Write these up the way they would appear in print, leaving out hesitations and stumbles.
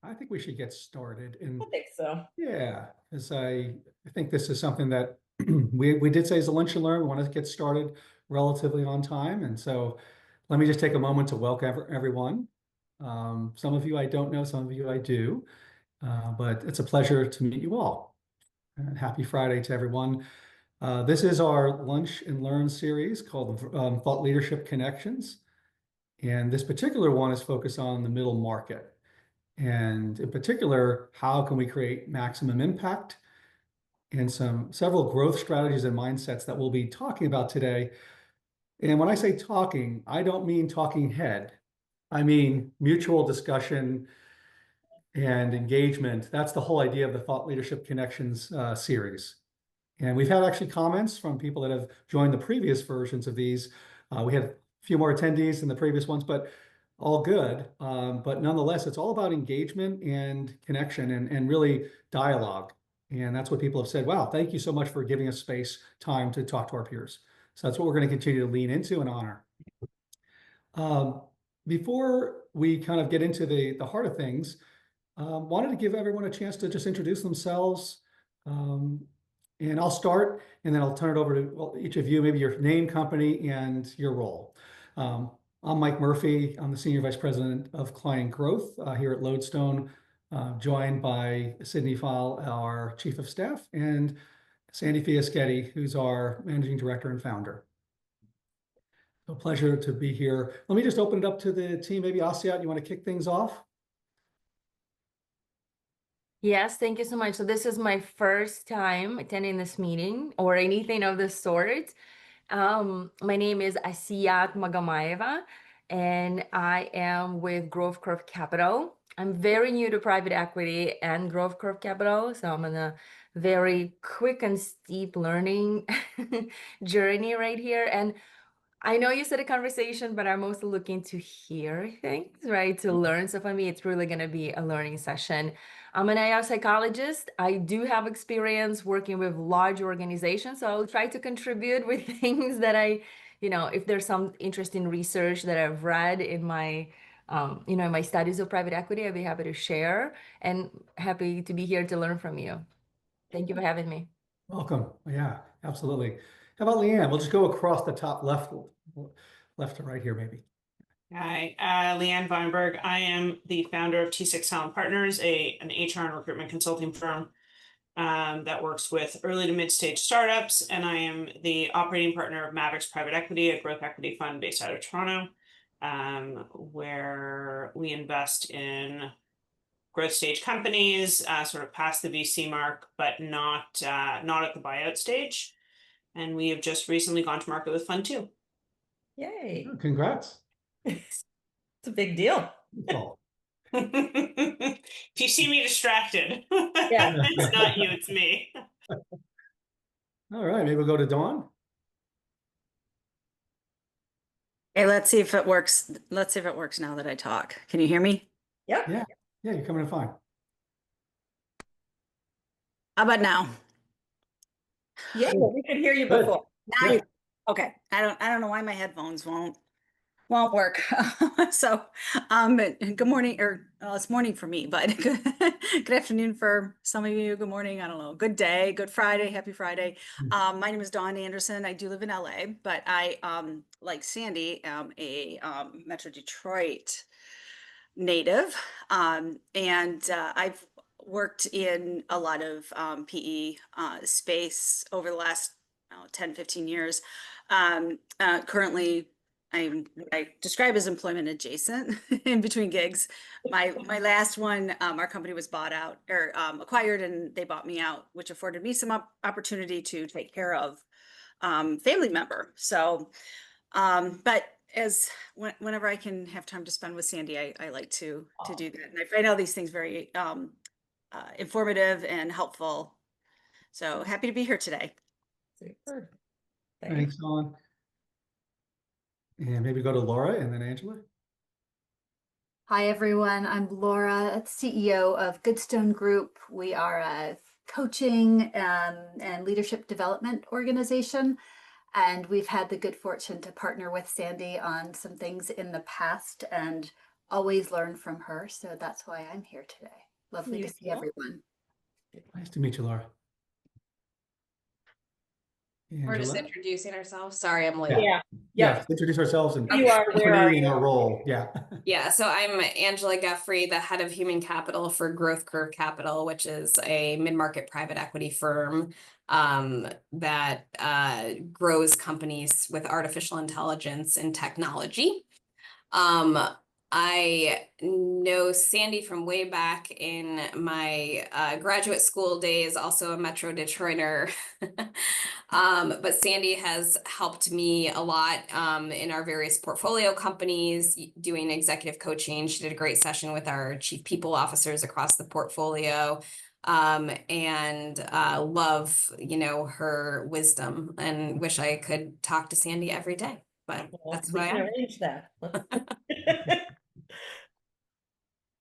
I think we should get started. And I think so. yeah, as I think this is something that we did say is a lunch and learn. We want to get started relatively on time. And so let me just take a moment to welcome everyone. Some of you I don't know, some of you I do, but it's a pleasure to meet you all. And happy Friday to everyone. This is our Lunch and Learn series called Thought Leadership Connections. And this particular one is focused on the middle market. And in particular, how can we create maximum impact and several growth strategies and mindsets that we'll be talking about today. And when I say talking, I don't mean talking head. I mean mutual discussion and engagement. That's the whole idea of the Thought Leadership Connections series. And we've had actually comments from people that have joined the previous versions of these. We had a few more attendees than the previous ones, but all good. But nonetheless, it's all about engagement and connection and really dialogue. And that's what people have said. Wow, thank you so much for giving us space, time to talk to our peers. So that's what we're going to continue to lean into and honor. Before we kind of get into the heart of things, wanted to give everyone a chance to just introduce themselves. And I'll start, and then I'll turn it over to each of you, maybe your name, company, and your role. I'm Mike Murphy. I'm the Senior Vice President of Client Growth here at Lodestone, joined by Sydney Fowle, our Chief of Staff, and Sandy Fiaschetti, who's our Managing Director and Founder. So pleasure to be here. Let me just open it up to the team. Maybe Asiat, you want to kick things off? Yes, thank you so much. So this is my first time attending this meeting or anything of the sort. My name is Asiat Magamaeva, and I am with Grove Curve Capital. I'm very new to private equity and Grove Curve Capital, so I'm on a very quick and steep learning journey right here. And I know you said a conversation, but I'm also looking to hear things, right? To learn. So for me, it's really going to be a learning session. I'm an AI psychologist. I do have experience working with large organizations. So I'll try to contribute with things that if there's some interesting research that I've read in my, in my studies of private equity, I'd be happy to share and happy to be here to learn from you. Thank you for having me. Welcome. Yeah, absolutely. How about Leanne? We'll just go across the top left to right here, maybe. Hi, Leanne Weinberg. I am the founder of T6 Talent Partners, an HR and recruitment consulting firm that works with early to mid-stage startups. And I am the operating partner of Mavericks Private Equity, a growth equity fund based out of Toronto, where we invest in growth stage companies, sort of past the VC mark, but not at the buyout stage. And we have just recently gone to market with Fund 2. Yay. Oh, congrats. It's a big deal. Oh. If you see me distracted, Yeah. it's not you, it's me. All right, maybe we'll go to Dawn. Hey, let's see if it works. Let's see if it works now that I talk. Can you hear me? Yep. Yeah, you're coming in fine. How about now? Yeah, we could hear you Good. before. Now you, okay. I don't know why my headphones won't work. So, good morning, or it's morning for me, but good afternoon for some of you. Good morning. I don't know. Good day. Good Friday. Happy Friday. My name is Dawn Anderson. I do live in LA, but I, like Sandy, am a Metro Detroit native, and I've worked in a lot of PE space over the last 10, 15 years. Currently, I describe as employment adjacent in between gigs. My last one, our company was bought out or acquired, and they bought me out, which afforded me some opportunity to take care of family member. So, but whenever I can have time to spend with Sandy, I like to do that, and I find all these things very informative and helpful. So happy to be here today. Super. Thanks, Dawn. And maybe go to Laura and then Angela. Hi, everyone. I'm Laura, CEO of Goodstone Group. We are a coaching and leadership development organization, and we've had the good fortune to partner with Sandy on some things in the past, and always learn from her. So that's why I'm here today. Lovely You to see too. everyone. Nice to meet you, Laura. We're just Angela? introducing ourselves. Sorry, I'm late. Yeah. Yeah. Yes, introduce ourselves and You are, where are company and you? our role. Yeah. Yeah, so I'm Angela Guffrey, the head of human capital for Growth Curve Capital, which is a mid-market private equity firm that grows companies with artificial intelligence and technology. I know Sandy from way back in my graduate school days, also a Metro Detroiter. But Sandy has helped me a lot in our various portfolio companies doing executive coaching. She did a great session with our chief people officers across the portfolio. And love, her wisdom and wish I could talk to Sandy every day, but Well, that's we who I can am. arrange that.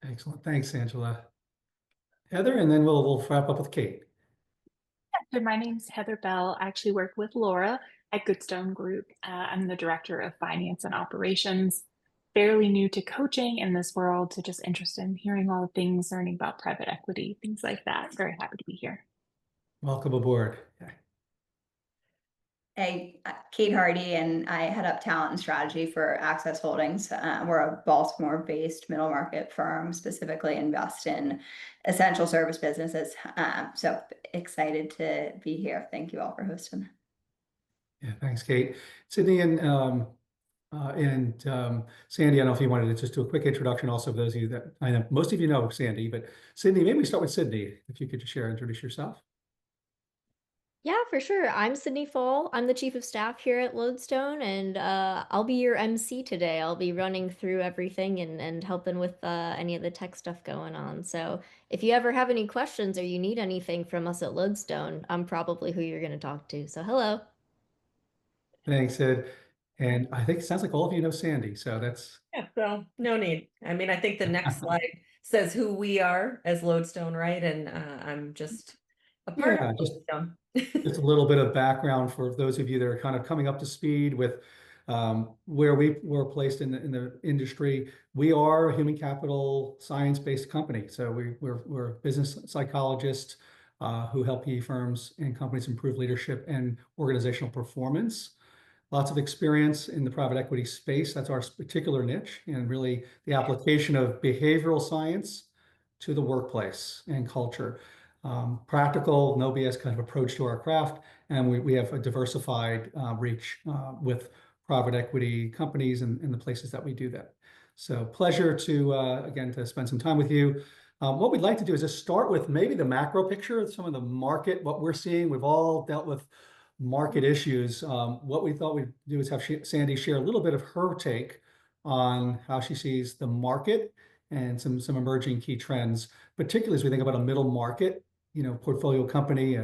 Excellent. Thanks, Angela. Heather, and then we'll wrap up with Kate. So my name's Heather Bell. I actually work with Laura at Goodstone Group. I'm the director of finance and operations. Fairly new to coaching in this world, so just interested in hearing all the things, learning about private equity, things like that. Very happy to be here. Welcome aboard. Yeah. Hey, Kate Hardy, and I head up talent and strategy for Access Holdings. We're a Baltimore-based middle market firm, specifically invest in essential service businesses. So excited to be here. Thank you all for hosting. Yeah, thanks, Kate. Sydney and Sandy, I don't know if you wanted to just do a quick introduction also of those of you that I know most of you know Sandy, but Sydney, maybe we start with Sydney. If you could just introduce yourself. Yeah, for sure. I'm Sydney Fall. I'm the chief of staff here at Lodestone, and I'll be your MC today. I'll be running through everything and helping with any of the tech stuff going on. So if you ever have any questions or you need anything from us at Lodestone, I'm probably who you're going to talk to. So hello. Thanks, Sid. And I think it sounds like all of you know Sandy, so that's Yeah, so no need. I mean, I think the next slide says who we are as Lodestone, right? And I'm just a part yeah, of Lodestone. just a little bit of background for those of you that are kind of coming up to speed with where we were placed in the industry. We are a human capital science-based company. So we're business psychologists who help PE firms and companies improve leadership and organizational performance. Lots of experience in the private equity space. That's our particular niche, and really the application of behavioral science to the workplace and culture. Practical, no BS kind of approach to our craft, and we have a diversified reach with private equity companies and the places that we do that. So pleasure to, again, to spend some time with you. What we'd like to do is just start with maybe the macro picture of some of the market, what we're seeing. We've all dealt with market issues. What we thought we'd do is have Sandy share a little bit of her take on how she sees the market and some emerging key trends, particularly as we think about a middle market, portfolio company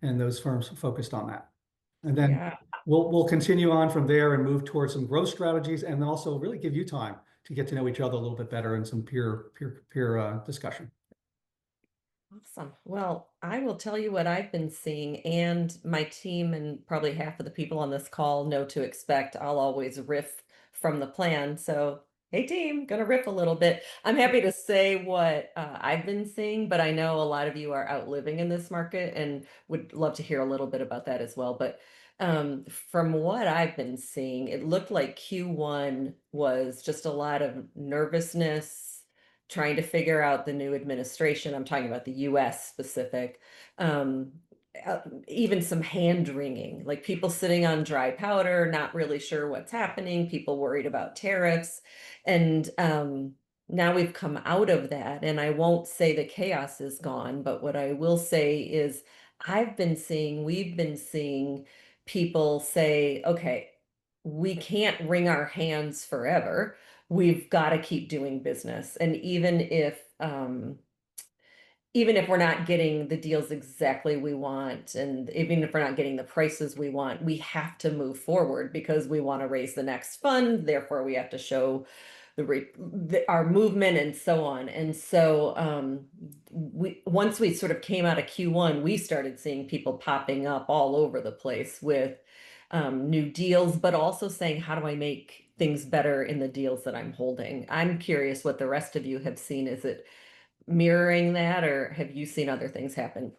and those firms focused on that. And then Yeah. we'll continue on from there and move towards some growth strategies, and then also really give you time to get to know each other a little bit better and some peer discussion. Awesome. Well, I will tell you what I've been seeing, and my team and probably half of the people on this call know to expect. I'll always riff from the plan. So, hey team, gonna riff a little bit. I'm happy to say what I've been seeing, but I know a lot of you are out living in this market and would love to hear a little bit about that as well. But from what I've been seeing, it looked like Q1 was just a lot of nervousness, trying to figure out the new administration. I'm talking about the US specific. Even some hand wringing, like people sitting on dry powder, not really sure what's happening, people worried about tariffs. And now we've come out of that. And I won't say the chaos is gone, but what I will say is we've been seeing people say, okay, we can't wring our hands forever. We've got to keep doing business. And even if we're not getting the deals exactly we want, and even if we're not getting the prices we want, we have to move forward because we want to raise the next fund. Therefore, we have to show our movement and so on. And so once we sort of came out of Q1, we started seeing people popping up all over the place with new deals, but also saying, how do I make things better in the deals that I'm holding? I'm curious what the rest of you have seen. Is it mirroring that, or have you seen other things happen?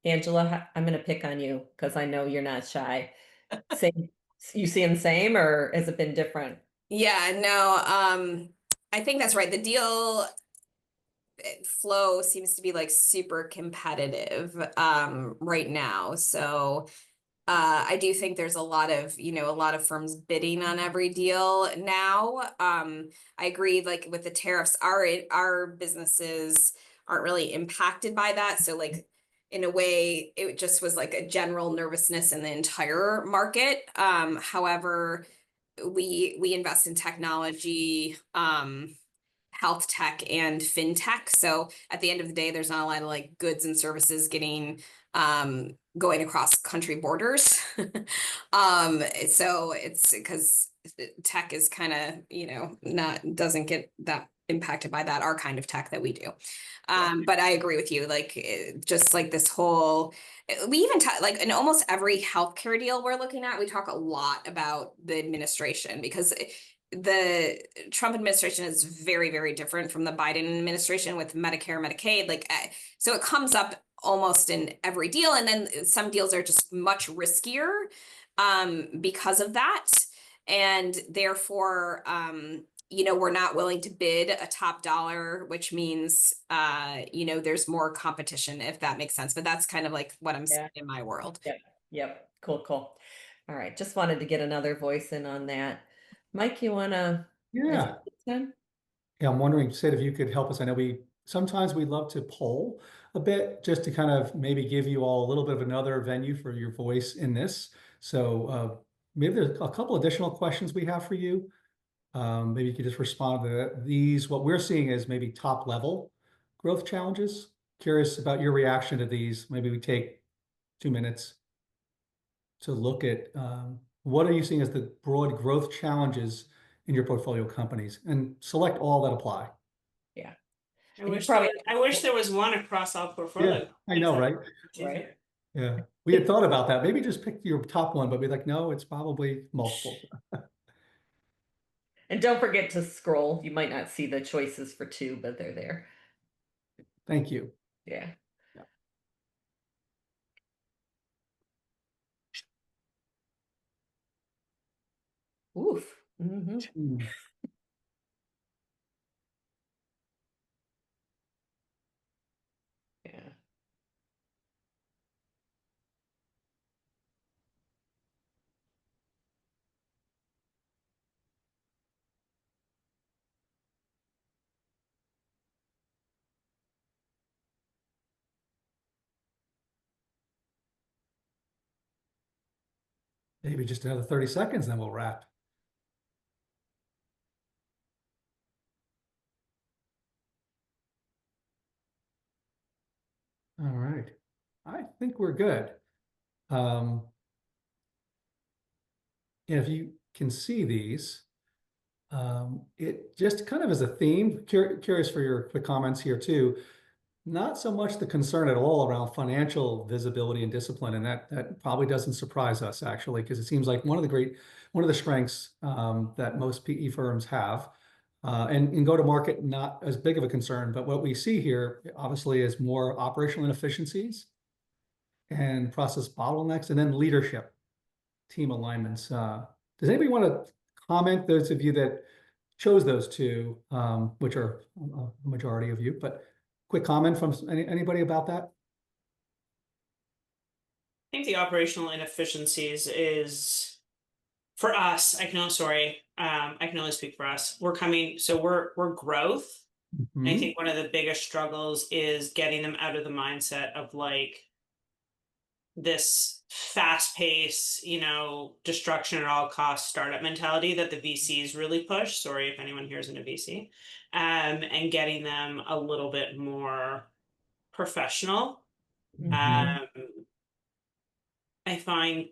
Angela, I'm going to pick on you because I know you're not shy. Same, you seeing the same, or has it been different? Yeah, no, I think that's right. The deal flow seems to be like super competitive right now. So I do think there's a lot of, you know, a lot of firms bidding on every deal now. I agree, like with the tariffs, our businesses aren't really impacted by that. So like in a way, it just was like a general nervousness in the entire market. However, we invest in technology, health tech and fintech. So at the end of the day, there's not a lot of like goods and services getting going across country borders. So it's because tech is kind of, you know, doesn't get that impacted by that, our kind of tech that we do. But I agree with you, like just like this whole, we even talk like in almost every healthcare deal we're looking at, we talk a lot about the administration because the Trump administration is very, very different from the Biden administration with Medicare, Medicaid. Like, so it comes up almost in every deal. And then some deals are just much riskier because of that. And therefore, you know, we're not willing to bid a top dollar, which means, you know, there's more competition, if that makes sense. But that's kind of like what I'm seeing in my world. Yep. Yep. Cool. Cool. All right. Just wanted to get another voice in on that. Mike, you want to? Yeah. Yeah, I'm wondering, Sid, if you could help us. I know sometimes we love to poll a bit just to kind of maybe give you all a little bit of another venue for your voice in this. So maybe there's a couple additional questions we have for you. Maybe you could just respond to these. What we're seeing is maybe top level growth challenges. Curious about your reaction to these. Maybe we take 2 minutes to look at what are you seeing as the broad growth challenges in your portfolio companies, and select all that apply. Yeah. I wish there was one across all portfolio. Yeah, I know, right? Right. Yeah, we had thought about that. Maybe just pick your top one, but be like, no, it's probably multiple. And don't forget to scroll. You might not see the choices for 2, but they're there. Thank you. Yeah. Oof. Mm-hmm. Yeah. Maybe just another 30 seconds, then we'll wrap. All right. I think we're good. If you can see these, it just kind of is a theme. Curious for your quick comments here too. Not so much the concern at all around financial visibility and discipline, and that probably doesn't surprise us actually, because it seems like one of the strengths that most PE firms have, and in go-to-market not as big of a concern. But what we see here obviously is more operational inefficiencies and process bottlenecks, and then leadership, team alignments. Does anybody want to comment? Those of you that chose those two, which are a majority of you, but quick comment from anybody about that? I think the operational inefficiencies is for us. I can only speak for us. We're growth. Mm-hmm. I think one of the biggest struggles is getting them out of the mindset of like this fast pace, you know, destruction at all costs startup mentality that the VCs really push. Sorry if anyone here is in a VC, and getting them a little bit more professional. Mm-hmm. I find,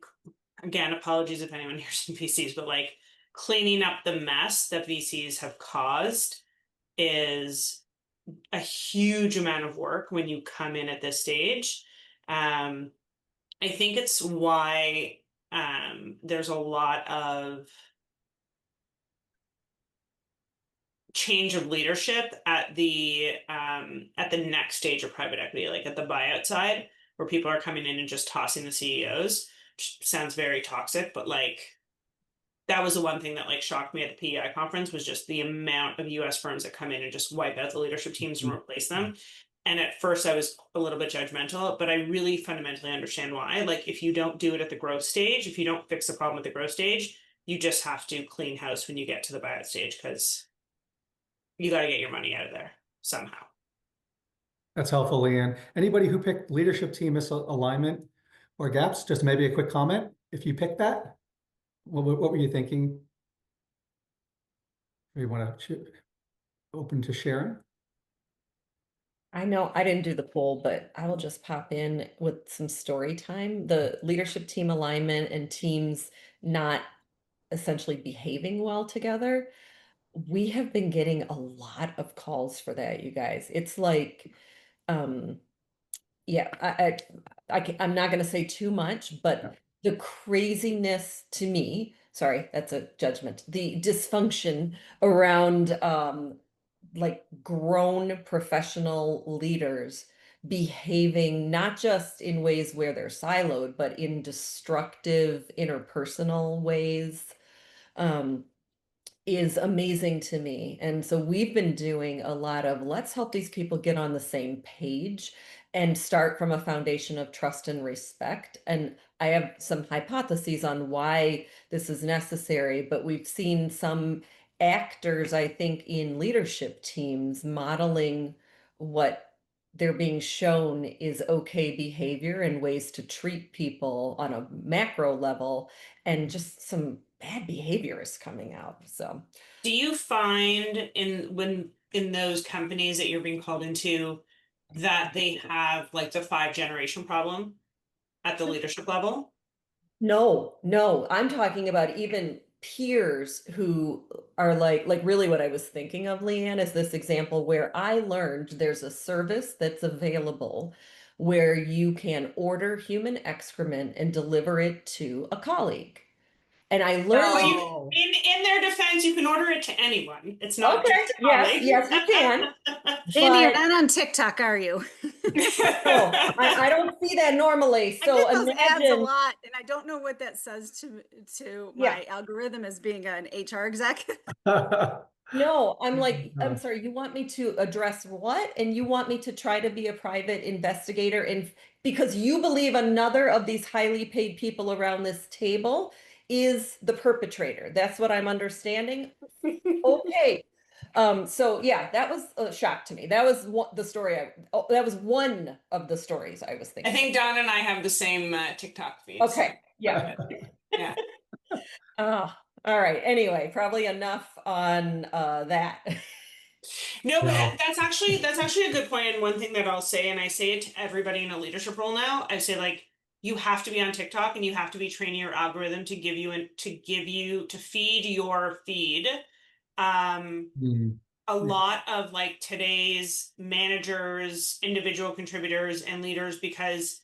again, apologies if anyone here is in VCs, but like cleaning up the mess that VCs have caused is a huge amount of work when you come in at this stage. I think it's why there's a lot of change of leadership at the next stage of private equity, like at the buyout side, where people are coming in and just tossing the CEOs, which sounds very toxic, but like that was the one thing that like shocked me at the PEI conference was just the amount of US firms that come in and just wipe out the leadership teams and replace them. And at first I was a little bit judgmental, but I really fundamentally understand why. Like if you don't do it at the growth stage, if you don't fix the problem at the growth stage, you just have to clean house when you get to the buyout stage because you got to get your money out of there somehow. That's helpful, Leanne. Anybody who picked leadership team misalignment or gaps, just maybe a quick comment. If you picked that, what were you thinking? You want to open to sharing? I know I didn't do the poll, but I will just pop in with some story time. The leadership team alignment and teams not essentially behaving well together. We have been getting a lot of calls for that, you guys. It's like, yeah, I'm not going to say too much, but the craziness to me, sorry, that's a judgment, the dysfunction around like grown professional leaders behaving not just in ways where they're siloed, but in destructive interpersonal ways. Um, is amazing to me. And so we've been doing a lot of let's help these people get on the same page and start from a foundation of trust and respect. And I have some hypotheses on why this is necessary, but we've seen some actors, I think, in leadership teams modeling what they're being shown is okay behavior and ways to treat people on a macro level, and just some bad behavior is coming out. So Do you find in those companies that you're being called into that they have like the 5 generation problem at the leadership level? no, I'm talking about even peers who are like really what I was thinking of, Leanne, is this example where I learned there's a service that's available where you can order human excrement and deliver it to a colleague. And I learned Oh, in their defense, you can order it to anyone. It's not okay, just a yes, colleague. yes, you can. Sandy, you're But not on TikTok, are you? no, I don't see that normally. I So get those ads a imagine, lot, and I don't know what that says to yeah. my algorithm as being an HR executive. No, I'm like, I'm sorry, you want me to address what? And you want me to try to be a private investigator and because you believe another of these highly paid people around this table is the perpetrator. That's what I'm understanding. Okay. So yeah, that was a shock to me. That was the story that was one of the stories I was I thinking. think Don and I have the same TikTok feed. Okay. So. Yeah. Yeah. All right. Anyway, probably enough on that. No, but No. that's actually a good point. And one thing that I'll say, and I say it to everybody in a leadership role now, I say like you have to be on TikTok and you have to be training your algorithm to give you and to feed your feed. A lot of like today's managers, individual contributors, and leaders, because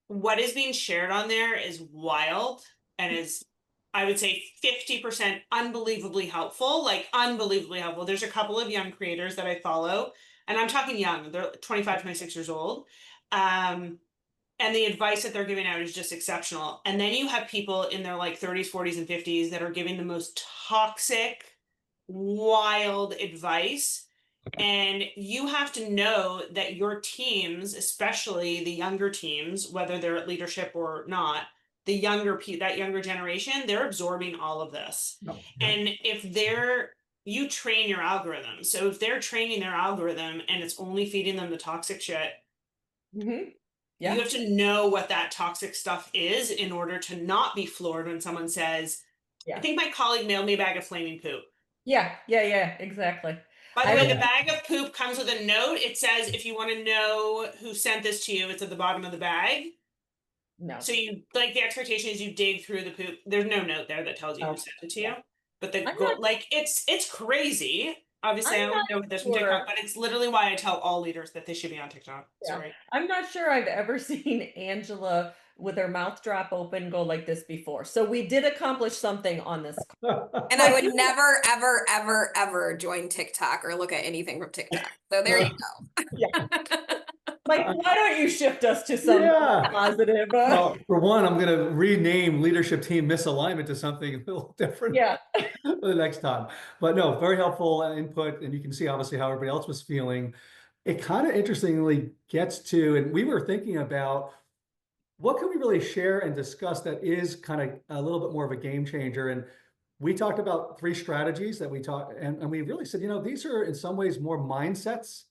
what is being shared on there is wild and is, I would say, 50% unbelievably helpful, like unbelievably helpful. There's a couple of young creators that I follow, and I'm talking young, they're 25, 26 years old. And the advice that they're giving out is just exceptional. And then you have people in their like 30s, 40s, and 50s that are giving the most toxic, wild advice. And you have to know that your teams, especially the younger teams, whether they're at leadership or not, the younger that younger generation, they're absorbing all of this. No. And if you train your algorithm. So if they're training their algorithm and it's only feeding them the toxic shit, Mm-hmm. Yeah. you have to know what that toxic stuff is in order to not be floored when someone says, I think my colleague mailed me a bag of flaming poop. Yeah, exactly. By the way, the bag of poop comes with a note. It says, if you want to know who sent this to you, it's at the bottom of the bag. No. So you like the expectation is you dig through the poop. There's no note there that tells you who sent it to you. But it's crazy. Obviously, I I'm only not know this from sure. TikTok, but it's literally why I tell all leaders that they should be on TikTok. Yeah. Sorry. I'm not sure I've ever seen Angela with her mouth drop open go like this before. So we did accomplish something on this. And I would never, ever, ever, ever join TikTok or look at anything from TikTok. So there you go. Yeah. Mike, why don't you shift us to some Yeah. positive? Well, for one, I'm going to rename leadership team misalignment to something a little different Yeah. for the next time. But no, very helpful input. And you can see obviously how everybody else was feeling. It kind of interestingly gets to, and we were thinking about what can we really share and discuss that is kind of a little bit more of a game changer. And we talked about 3 strategies that we talked, and we really said, these are in some ways more mindsets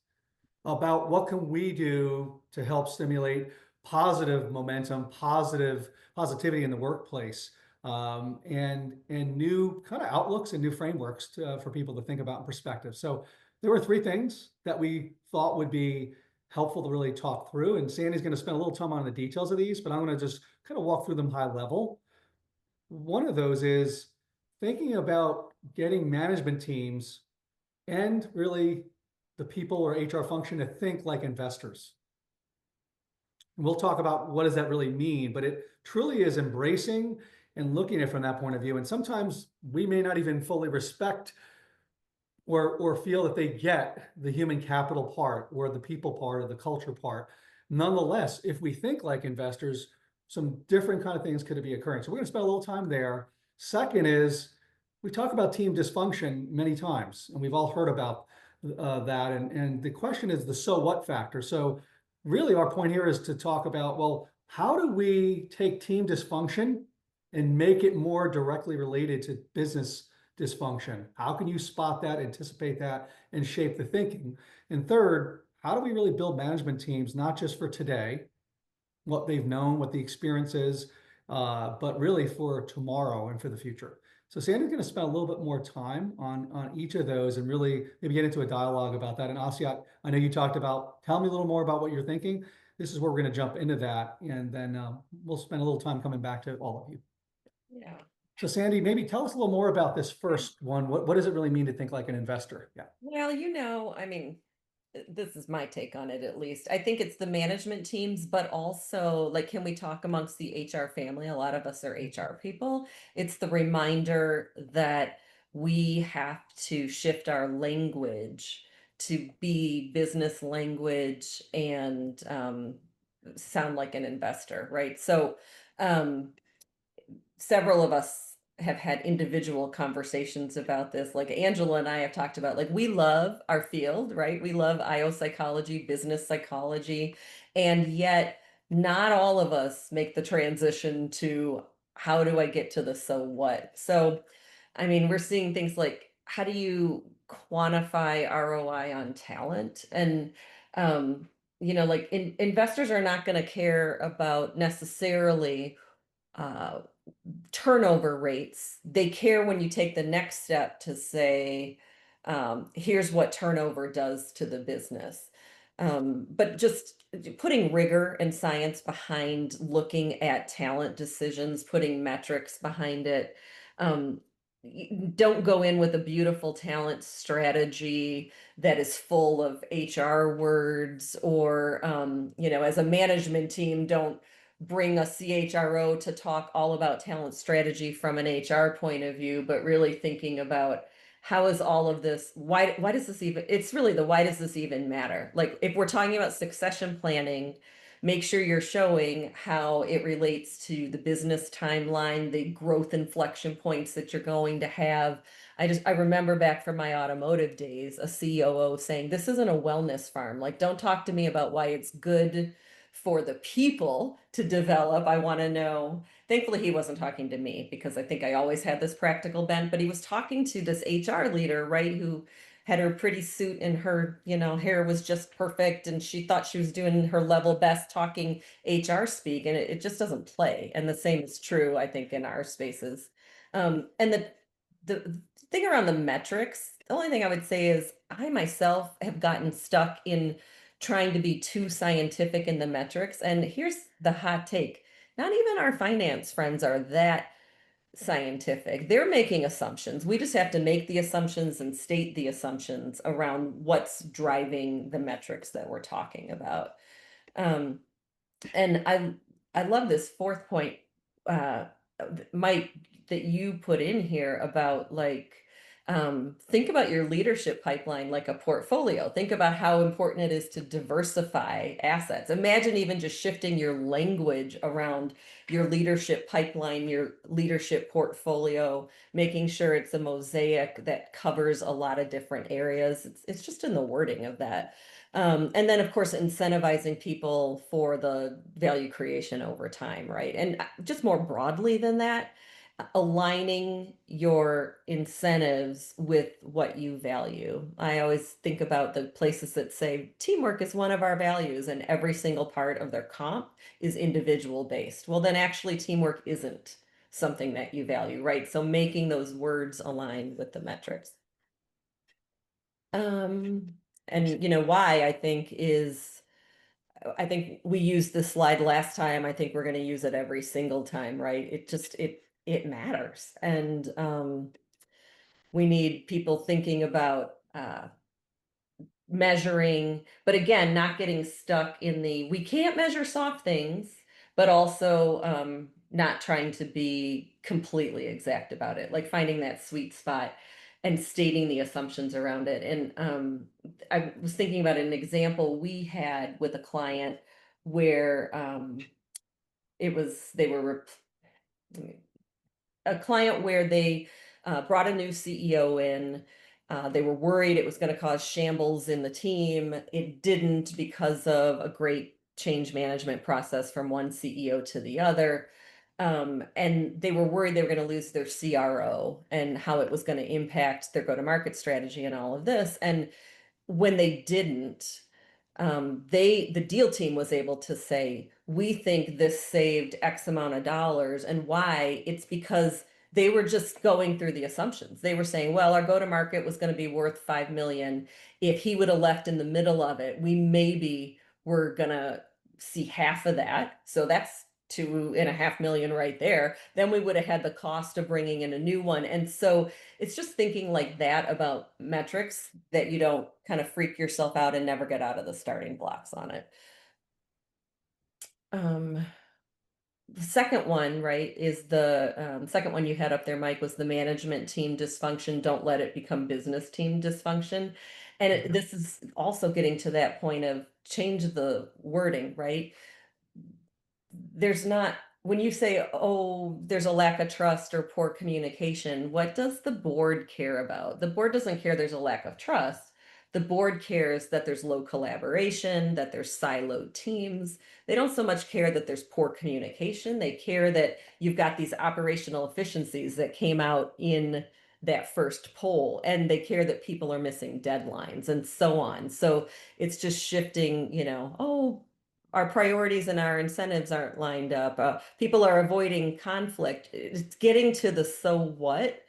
about what can we do to help stimulate positive momentum, positivity in the workplace, and new kind of outlooks and new frameworks for people to think about in perspective. So there were 3 things that we thought would be helpful to really talk through. And Sandy's going to spend a little time on the details of these, but I'm going to just kind of walk through them high level. One of those is thinking about getting management teams and really the people or HR function to think like investors. And we'll talk about what does that really mean, but it truly is embracing and looking at it from that point of view. And sometimes we may not even fully respect or feel that they get the human capital part or the people part or the culture part. Nonetheless, if we think like investors, some different kind of things could be occurring. So we're going to spend a little time there. Second is we talk about team dysfunction many times, and we've all heard about that. And the question is the so what factor. So really our point here is to talk about, well, how do we take team dysfunction and make it more directly related to business dysfunction? How can you spot that, anticipate that, and shape the thinking? And third, how do we really build management teams, not just for today, what they've known, what the experience is, but really for tomorrow and for the future? So Sandy's going to spend a little bit more time on each of those and really maybe get into a dialogue about that. And Asiat, I know you talked about, tell me a little more about what you're thinking. This is where we're going to jump into that. And then we'll spend a little time coming back to all of you. Yeah. So Sandy, maybe tell us a little more about this first one. What does it really mean to think like an investor? Yeah. Well, I mean, this is my take on it at least. I think it's the management teams, but also like, can we talk amongst the HR family? A lot of us are HR people. It's the reminder that we have to shift our language to be business language and sound like an investor, right? So several of us have had individual conversations about this. Like Angela and I have talked about, like, we love our field, right? We love IO psychology, business psychology, and yet not all of us make the transition to how do I get to the so what? So, I mean, we're seeing things like how do you quantify ROI on talent? And like investors are not going to care about necessarily turnover rates. They care when you take the next step to say, here's what turnover does to the business. But just putting rigor and science behind looking at talent decisions, putting metrics behind it. Don't go in with a beautiful talent strategy that is full of HR words or, as a management team, don't bring a CHRO to talk all about talent strategy from an HR point of view, but really thinking about how is all of this, why does this even, it's really the why does this even matter? Like if we're talking about succession planning, make sure you're showing how it relates to the business timeline, the growth inflection points that you're going to have. I remember back from my automotive days, a COO saying, this isn't a wellness farm. Like, don't talk to me about why it's good for the people to develop. I want to know. Thankfully, he wasn't talking to me because I think I always had this practical bent, but he was talking to this HR leader, right, who had her pretty suit and her, hair was just perfect. And she thought she was doing her level best talking HR speak, and it just doesn't play. And the same is true, I think, in our spaces. And the thing around the metrics, the only thing I would say is I myself have gotten stuck in trying to be too scientific in the metrics. And here's the hot take. Not even our finance friends are that scientific. They're making assumptions. We just have to make the assumptions and state the assumptions around what's driving the metrics that we're talking about. Um, and I love this fourth point, uh, Mike, that you put in here about like, think about your leadership pipeline like a portfolio. Think about how important it is to diversify assets. Imagine even just shifting your language around your leadership pipeline, your leadership portfolio, making sure it's a mosaic that covers a lot of different areas. It's just in the wording of that. And then, of course, incentivizing people for the value creation over time, right? And just more broadly than that, aligning your incentives with what you value. I always think about the places that say teamwork is one of our values, and every single part of their comp is individual based. Well, then actually, teamwork isn't something that you value, right? So making those words align with the metrics. And why I think is, I think we used this slide last time. I think we're going to use it every single time, right? It matters. And we need people thinking about measuring, but again, not getting stuck in we can't measure soft things, but also not trying to be completely exact about it, like finding that sweet spot and stating the assumptions around it. And I was thinking about an example we had with a client where they were a client where they brought a new CEO in. They were worried it was going to cause shambles in the team. It didn't, because of a great change management process from one CEO to the other. And they were worried they were going to lose their CRO and how it was going to impact their go-to-market strategy and all of this. And when they didn't, the deal team was able to say, we think this saved X amount of dollars. And why? It's because they were just going through the assumptions. They were saying, well, our go-to-market was going to be worth 5 million. If he would have left in the middle of it, we maybe were gonna see half of that. So that's 2.5 million right there. Then we would have had the cost of bringing in a new one. And so it's just thinking like that about metrics, that you don't kind of freak yourself out and never get out of the starting blocks on it. The second one, right, is the second one you had up there, Mike, was the management team dysfunction. Don't let it become business team dysfunction. And this is also getting to that point of change the wording, right? There's not, when you say, oh, there's a lack of trust or poor communication, what does the board care about? The board doesn't care there's a lack of trust. The board cares that there's low collaboration, that there's siloed teams. They don't so much care that there's poor communication. They care that you've got these operational efficiencies that came out in that first poll, and they care that people are missing deadlines and so on. So it's just shifting, oh, our priorities and our incentives aren't lined up. People are avoiding conflict. It's getting to the so what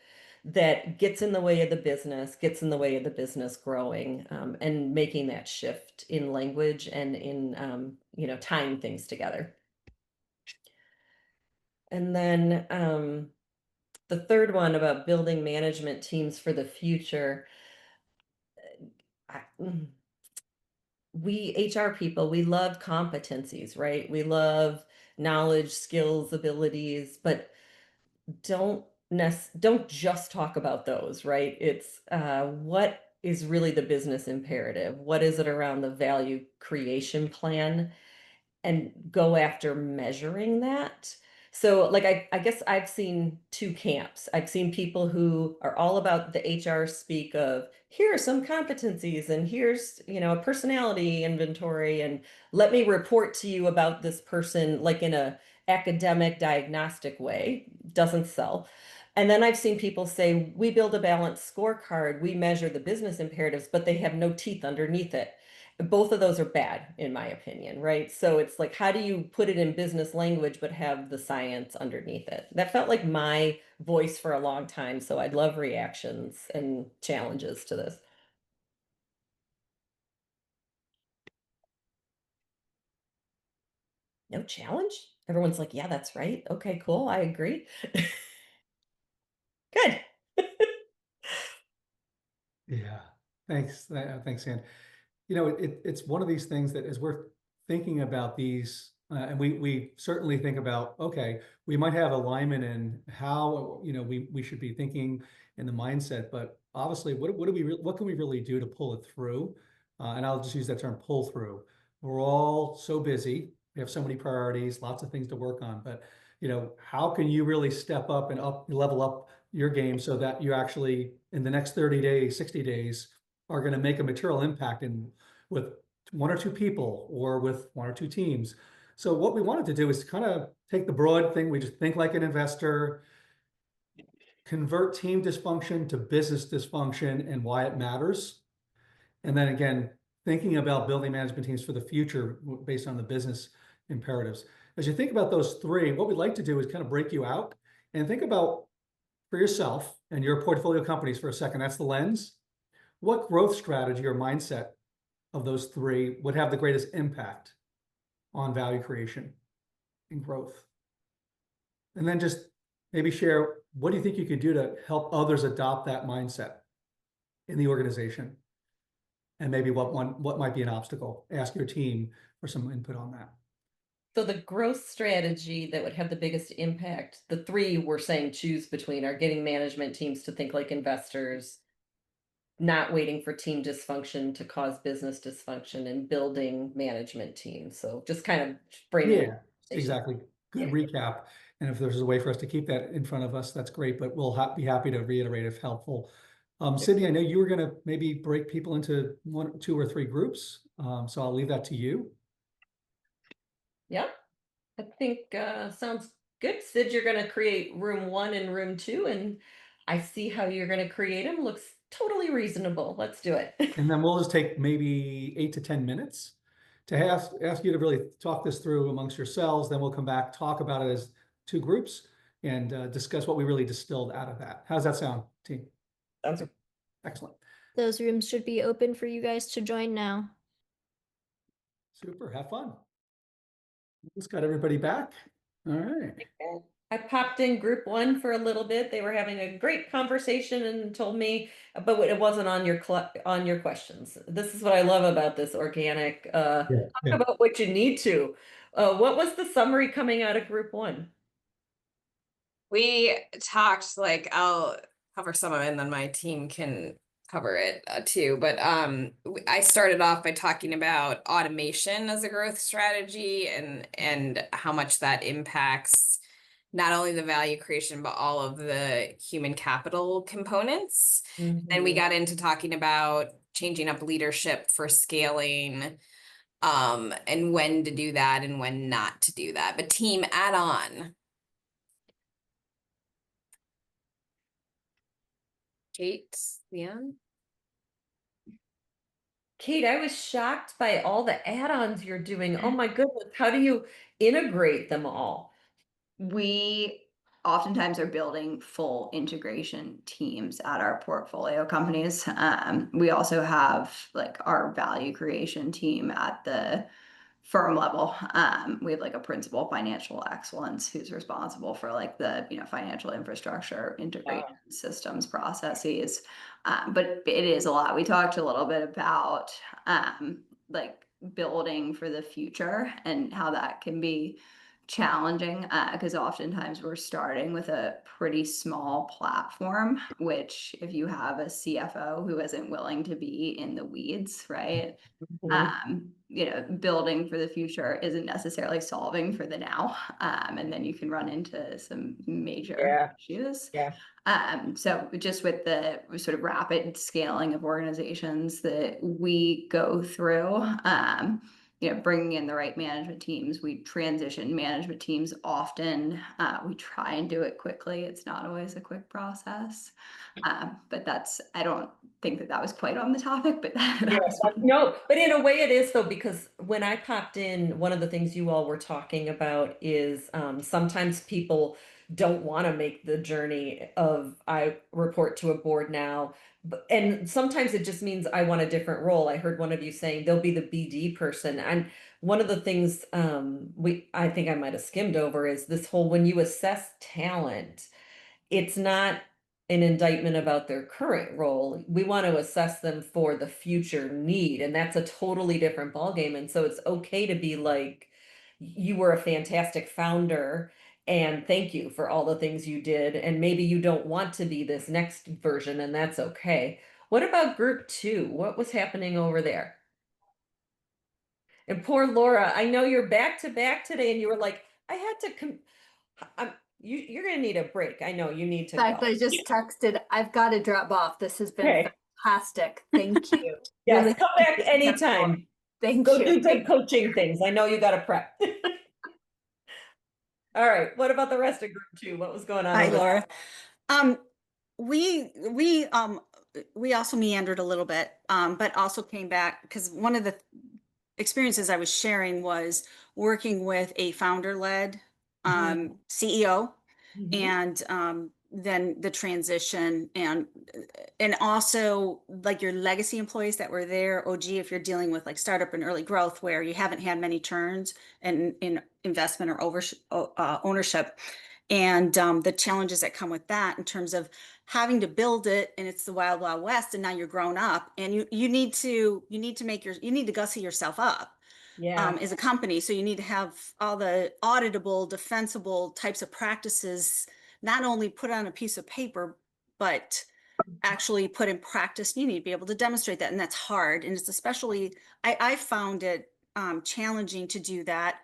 that gets in the way of the business, gets in the way of the business growing, and making that shift in language and in, tying things together. And then the third one about building management teams for the future. We HR people, we love competencies, right? We love knowledge, skills, abilities, but don't don't just talk about those, right? It's what is really the business imperative? What is it around the value creation plan? And go after measuring that. So like I guess I've seen two camps. I've seen people who are all about the HR speak of, here are some competencies and here's, a personality inventory, and let me report to you about this person like in a academic diagnostic way. Doesn't sell. And then I've seen people say, we build a balanced scorecard, we measure the business imperatives, but they have no teeth underneath it. Both of those are bad, in my opinion, right? So it's like, how do you put it in business language but have the science underneath it? That felt like my voice for a long time. So I'd love reactions and challenges to this. No challenge? Everyone's like, yeah, that's right. Okay, cool. I agree. Good. Yeah, thanks. Thanks, Ann. You know, it's one of these things that as we're thinking about these, and we certainly think about, okay, we might have alignment in how, you know, we should be thinking in the mindset, but obviously, what can we really do to pull it through? And I'll just use that term, pull through. We're all so busy. We have so many priorities, lots of things to work on, but you know, how can you really step up and level up your game so that you actually in the next 30 days, 60 days are going to make a material impact in with one or two people or with one or two teams. So what we wanted to do is kind of take the broad thing. We just think like an investor, convert team dysfunction to business dysfunction and why it matters. And then again, thinking about building management teams for the future based on the business imperatives. As you think about those three, what we'd like to do is kind of break you out and think about for yourself and your portfolio companies for a second. That's the lens. What growth strategy or mindset of those three would have the greatest impact on value creation and growth? And then just maybe share, what do you think you could do to help others adopt that mindset in the organization? And maybe what might be an obstacle? Ask your team for some input on that. So the growth strategy that would have the biggest impact, the three we're saying choose between are getting management teams to think like investors, not waiting for team dysfunction to cause business dysfunction, and building management teams. So just kind of framing. Yeah, exactly. Good Yeah. recap. And if there's a way for us to keep that in front of us, that's great, but we'll be happy to reiterate if helpful. Sydney, I know you were going to maybe break people into one, two, or three groups. So I'll leave that to you. Yep. I think sounds good. Sid, you're going to create room 1 and room 2, and I see how you're going to create them. Looks totally reasonable. Let's do it. And then we'll just take maybe 8 to 10 minutes to ask you to really talk this through amongst yourselves. Then we'll come back, talk about it as two groups, and discuss what we really distilled out of that. How's that sound, team? Sounds Excellent. Those rooms should be open for you guys to join now. Super. Have fun. Just got everybody back. All right. I popped in group 1 for a little bit. They were having a great conversation and told me, but it wasn't on your questions. This is what I love about this organic. Talk about what you need to. What was the summary coming out of group 1? We talked, like, I'll cover some of it and then my team can cover it too. But I started off by talking about automation as a growth strategy and how much that impacts not only the value creation, but all of the human capital components. Then we got into talking about changing up leadership for scaling, and when to do that and when not to do that. But team, add on. Kate, Leanne? Kate, I was shocked by all the add-ons you're doing. Oh my goodness, how do you integrate them all? We oftentimes are building full integration teams at our portfolio companies. We also have like our value creation team at the firm level. We have like a principal financial excellence who's responsible for like the financial infrastructure, integration systems, processes. But it is a lot. We talked a little bit about like building for the future and how that can be challenging because oftentimes we're starting with a pretty small platform, which if you have a CFO who isn't willing to be in the weeds, right? Building for the future isn't necessarily solving for the now. And then you can run into some major issues. So just with the sort of rapid scaling of organizations that we go through, bringing in the right management teams, we transition management teams often. We try and do it quickly. It's not always a quick process. But I don't think that was quite on the topic, but no, but in a way it is though, because when I popped in, one of the things you all were talking about is sometimes people don't want to make the journey of I report to a board now. And sometimes it just means I want a different role. I heard one of you saying they'll be the BD person. And one of the things I think I might have skimmed over is this whole, when you assess talent, it's not an indictment about their current role. We want to assess them for the future need, and that's a totally different ballgame. And so it's okay to be like, you were a fantastic founder, and thank you for all the things you did. And maybe you don't want to be this next version, and that's okay. What about group 2? What was happening over there? And poor Laura, I know you're back to back today, and you were like, I had to you're gonna need a break. I know you need to In fact, go. I just texted, I've got to drop off. This has been Okay. fantastic. Thank you. Yes, Really come back appreciate it. anytime. Thank Go you. do good coaching things. I know you got to prep. All right. What about the rest of group 2? What was going on? Hi, over there? Laura. We also meandered a little bit, but also came back because one of the experiences I was sharing was working with a founder-led CEO, Mhm. and then the transition, and also like your legacy employees that were there. Oh, gee, if you're dealing with like startup and early growth where you haven't had many turns in investment or ownership, and the challenges that come with that in terms of having to build it, and it's the wild west, and now you're grown up, and you need to gussy yourself up Yeah. as a company. So you need to have all the auditable, defensible types of practices, not only put on a piece of paper, but actually put in practice. You need to be able to demonstrate that. And that's hard. And it's especially, I found it challenging to do that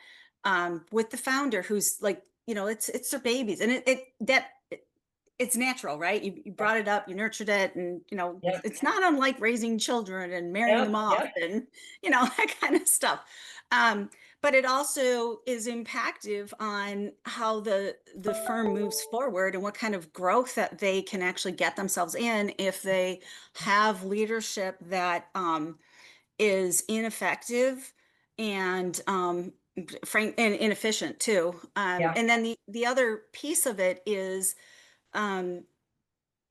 with the founder who's like, it's their babies. And it's natural, right? You brought it up, you nurtured it, and Yep. it's not unlike raising children and marrying them off, Yep. and that kind of stuff. But it also is impactive on how the firm moves forward and what kind of growth that they can actually get themselves in if they have leadership that is ineffective and frank and inefficient too. Yeah. And then the other piece of it is um,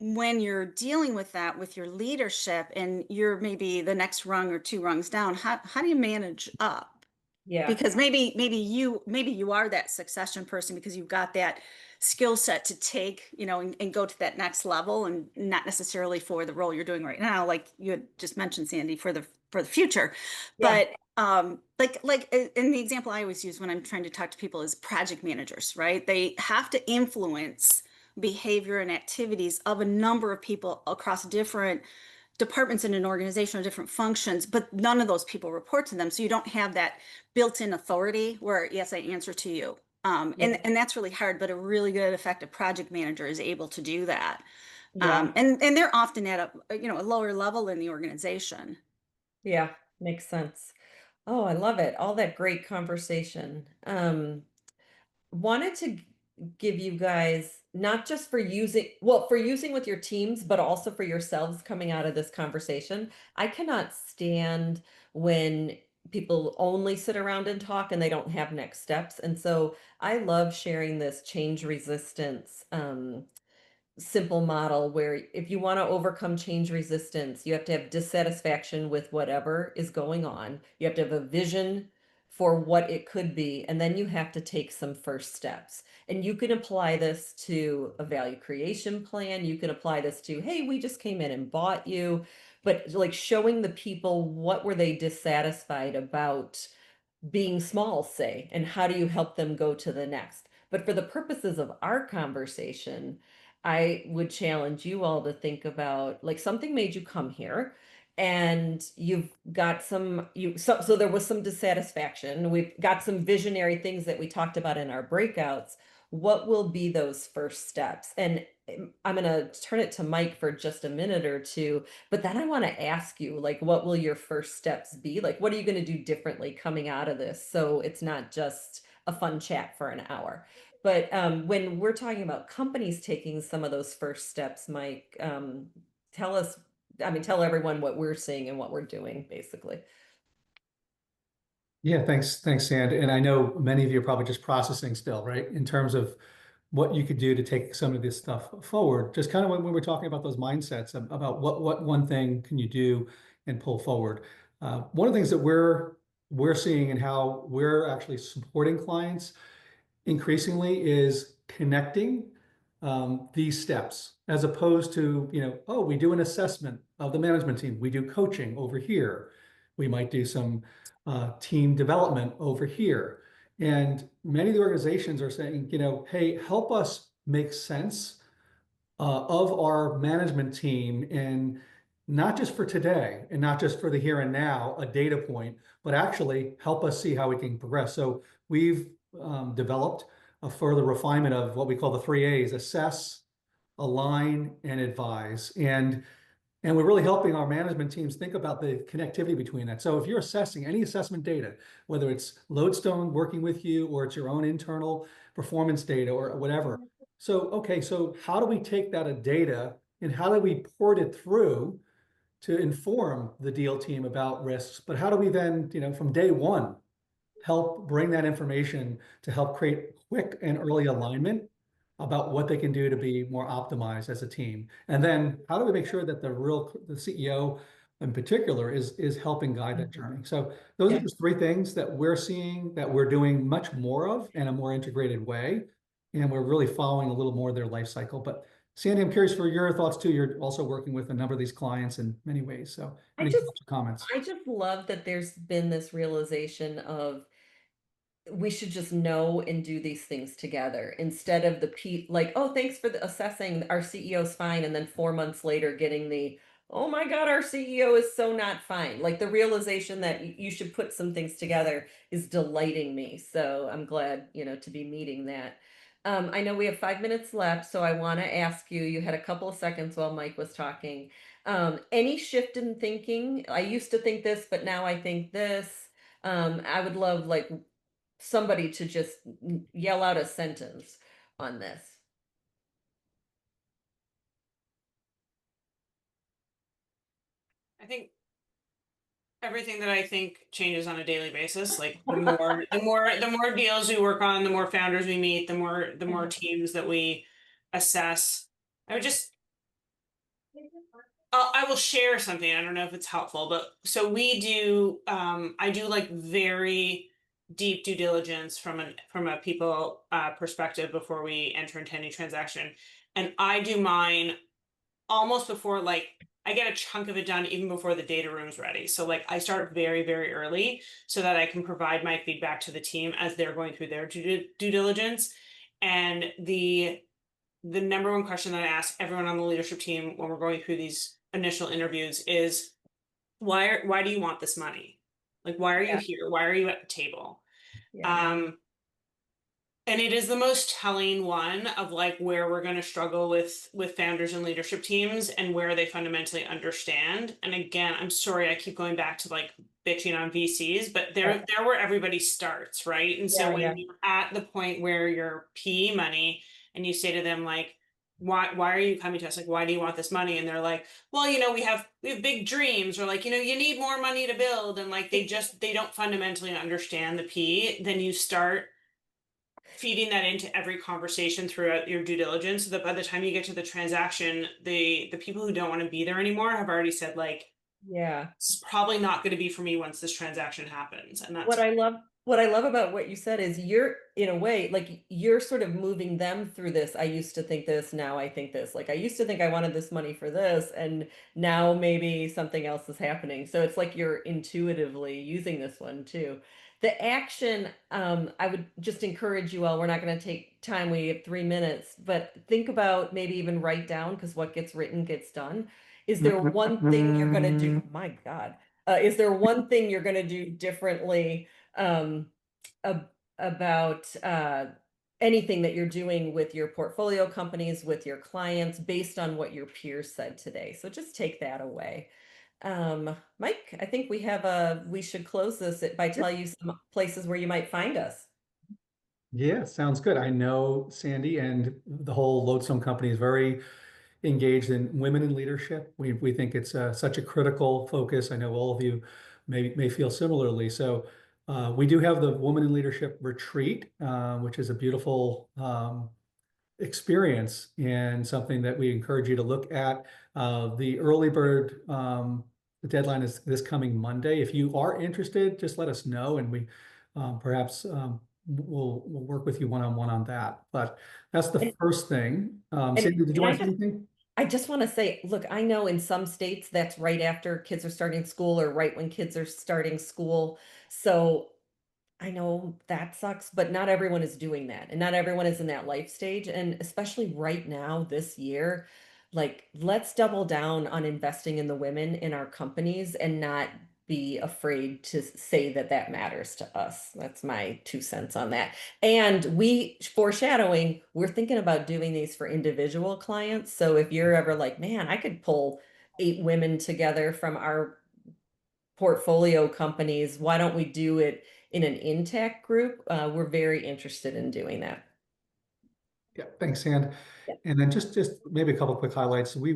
when you're dealing with that with your leadership and you're maybe the next rung or 2 rungs down, how do you manage up? Yeah. Because maybe you are that succession person because you've got that skill set to take, and go to that next level, and not necessarily for the role you're doing right now, like you had just mentioned, Sandy, for the future. Yeah. But like in the example I always use when I'm trying to talk to people is project managers, right? They have to influence behavior and activities of a number of people across different departments in an organization or different functions, but none of those people report to them. So you don't have that built-in authority where, yes, I answer to you. Yeah. And that's really hard, but a really good, effective project manager is able to do that. Yeah. And they're often at a lower level in the organization. Yeah. Makes sense. Oh, I love it. All that great conversation. Wanted to give you guys not just for using with your teams, but also for yourselves coming out of this conversation. I cannot stand when people only sit around and talk and they don't have next steps. And so I love sharing this change resistance simple model where if you want to overcome change resistance, you have to have dissatisfaction with whatever is going on. You have to have a vision for what it could be, and then you have to take some first steps. And you can apply this to a value creation plan. You can apply this to, hey, we just came in and bought you, but like showing the people what were they dissatisfied about being small, say, and how do you help them go to the next? But for the purposes of our conversation, I would challenge you all to think about like something made you come here and you've got so there was some dissatisfaction. We've got some visionary things that we talked about in our breakouts. What will be those first steps? And I'm going to turn it to Mike for just a minute or two, but then I want to ask you, like, what will your first steps be? Like, what are you going to do differently coming out of this? So it's not just a fun chat for an hour. But when we're talking about companies taking some of those first steps, Mike, tell everyone what we're seeing and what we're doing, basically. Yeah, thanks, Sand. And I know many of you are probably just processing still, right? In terms of what you could do to take some of this stuff forward. Just kind of when we're talking about those mindsets about what one thing can you do and pull forward. One of the things that we're seeing and how we're actually supporting clients increasingly is connecting these steps, as opposed to, oh, we do an assessment of the management team. We do coaching over here. We might do some team development over here. And many of the organizations are saying, hey, help us make sense of our management team, and not just for today and not just for the here and now, a data point, but actually help us see how we can progress. So we've developed a further refinement of what we call the 3 A's: assess, align, and advise. And we're really helping our management teams think about the connectivity between that. So if you're assessing any assessment data, whether it's Lodestone working with you or it's your own internal performance data or whatever. So, okay, so how do we take that data and how do we port it through to inform the deal team about risks? But how do we then, from day one, help bring that information to help create quick and early alignment about what they can do to be more optimized as a team? And then how do we make sure that the CEO in particular is helping guide that journey? So those are just 3 things that we're seeing that we're doing much more of in a more integrated way. And we're really following a little more of their life cycle. But Sandy, I'm curious for your thoughts too. You're also working with a number of these clients in many ways. So any comments? I just love that there's been this realization of we should just know and do these things together instead of like, oh, thanks for the assessing, our CEO's fine, and then 4 months later getting the, oh my God, our CEO is so not fine. Like, the realization that you should put some things together is delighting me. So I'm glad, to be meeting that. I know we have 5 minutes left, so I want to ask you, you had a couple of seconds while Mike was talking. Any shift in thinking? I used to think this, but now I think this. I would love, like, somebody to just yell out a sentence on this. I think everything that I think changes on a daily basis. Like the more deals we work on, the more founders we meet, the more teams that we assess. I will share something. I don't know if it's helpful, but so we do. I do like very deep due diligence from a people perspective before we enter into any transaction, and I do mine almost before, like, I get a chunk of it done even before the data room's ready. So like I start very, very early so that I can provide my feedback to the team as they're going through their due diligence. And the number one question that I ask everyone on the leadership team when we're going through these initial interviews is, why do you want this money? Like, why are you here? Why are you at the table? And it is the most telling one of like where we're going to struggle with founders and leadership teams and where they fundamentally understand. And again, I'm sorry, I keep going back to like bitching on VCs, but they're where everybody starts, right? And so when you're at the point where you're PE money and you say to them like, why are you coming to us? Like, why do you want this money? And they're like, well, we have big dreams, or like, you need more money to build. And like, they don't fundamentally understand the PE. Then you start feeding that into every conversation throughout your due diligence, so that by the time you get to the transaction, the people who don't want to be there anymore have already said like, it's probably not going to be for me once this transaction happens. And that's what I love about what you said is you're, in a way, like, you're sort of moving them through this. I used to think this, now I think this. Like, I used to think I wanted this money for this, and now maybe something else is happening. So it's like you're intuitively using this one too. The action, I would just encourage you all, we're not going to take time, we have 3 minutes, but think about, maybe even write down, because what gets written gets done. Is there one thing you're going to do? My God. Is there one thing you're going to do differently about anything that you're doing with your portfolio companies, with your clients, based on what your peers said today? So just take that away. Mike, I think we should close this by telling you some places where you might find us. Yeah, sounds good. I know Sandy and the whole Lodestone company is very engaged in women in leadership. We think it's such a critical focus. I know all of you may feel similarly. So we do have the Women in Leadership Retreat, which is a beautiful experience and something that we encourage you to look at. The early bird the deadline is this coming Monday. If you are interested, just let us know, and we perhaps we'll work with you one-on-one on that. But that's the And- first thing. and- Sandy, did you and I want to say just- anything? I just want to say, look, I know in some states that's right after kids are starting school or right when kids are starting school. So I know that sucks, but not everyone is doing that. And not everyone is in that life stage. And especially right now, this year, like let's double down on investing in the women in our companies and not be afraid to say that that matters to us. That's my 2 cents on that. And foreshadowing, we're thinking about doing these for individual clients. So if you're ever like, man, I could pull 8 women together from our portfolio companies, why don't we do it in an intact group? We're very interested in doing that. Yeah, thanks, Sand. Yeah. And then just maybe a couple quick highlights. We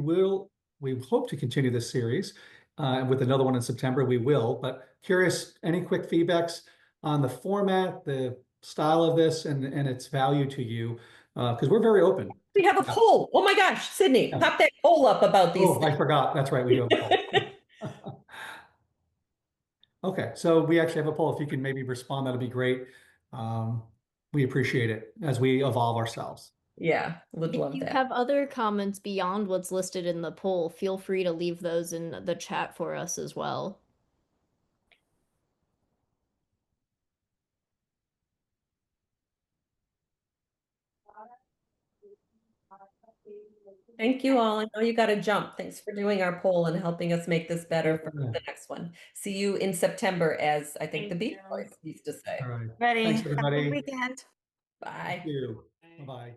hope to continue this series with another one in September. We will, but curious, any quick feedbacks on the format, the style of this, and its value to you? Because we're very open. We have a poll. Oh my gosh, Sydney, Yeah. pop that poll up about these Oh, I forgot. That's right. We do have a poll. Okay, so we actually have a poll. If you can maybe respond, that'd be great. We appreciate it as we evolve ourselves. Yeah, would If love you that. have other comments beyond what's listed in the poll, feel free to leave those in the chat for us as well. Thank you all. I know you got to jump. Thanks for doing our poll and helping us make this better for Yeah. the next one. See you in September, as I think the Beach Boys used to say. All right. Ready? Thanks, Have a everybody. good weekend. Bye. Thank you. Bye-bye.